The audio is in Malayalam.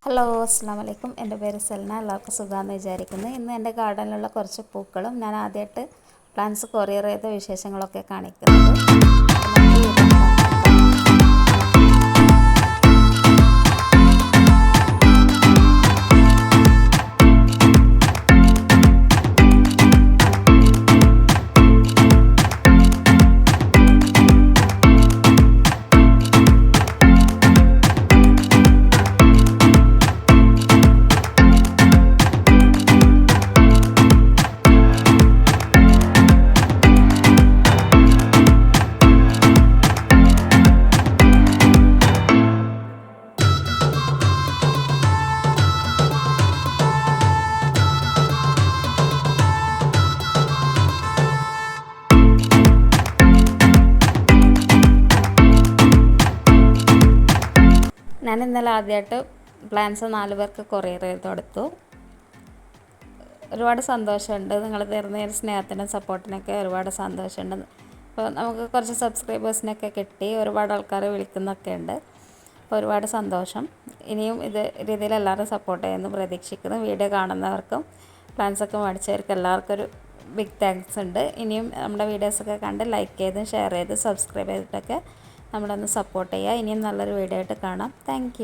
ഹലോ, അസ്സാം വലൈക്കും. എൻ്റെ പേര് സൽന. എല്ലാവർക്കും സുഖമാണെന്ന് വിചാരിക്കുന്നു. ഇന്ന് എൻ്റെ ഗാർഡനിലുള്ള കുറച്ച് പൂക്കളും ഞാൻ ആദ്യമായിട്ട് പ്ലാന്റ്സ് കൊറിയർ ചെയ്ത വിശേഷങ്ങളൊക്കെ കാണിക്കുന്നത്. ഞാൻ ഇന്നലെ ആദ്യമായിട്ട് പ്ലാന്റ്സ് 4 പേർക്ക് കൊറിയർ ചെയ്ത് കൊടുത്തു. ഒരുപാട് സന്തോഷമുണ്ട്. നിങ്ങൾ തരുന്ന സ്നേഹത്തിനും സപ്പോർട്ടിനൊക്കെ ഒരുപാട് സന്തോഷമുണ്ട്. അപ്പോൾ നമുക്ക് കുറച്ച് സബ്സ്ക്രൈബേഴ്സിനൊക്കെ കിട്ടി, ഒരുപാട് ആൾക്കാർ വിളിക്കുന്നൊക്കെ ഉണ്ട്. അപ്പോൾ ഒരുപാട് സന്തോഷം. ഇനിയും ഇത് രീതിയിൽ എല്ലാവരും സപ്പോർട്ട് ചെയ്യുമെന്ന് പ്രതീക്ഷിക്കുന്നു. വീഡിയോ കാണുന്നവർക്കും പ്ലാന്റ്സൊക്കെ മേടിച്ചവർക്കും എല്ലാവർക്കും ഒരു ബിഗ് താങ്ക്സ് ഉണ്ട്. ഇനിയും നമ്മുടെ വീഡിയോസൊക്കെ കണ്ട് ലൈക്ക് ചെയ്തും ഷെയർ ചെയ്ത് സബ്സ്ക്രൈബ് ചെയ്തിട്ടൊക്കെ നമ്മളൊന്ന് സപ്പോർട്ട് ചെയ്യുക. ഇനിയും നല്ലൊരു വീഡിയോ ആയിട്ട് കാണാം. താങ്ക്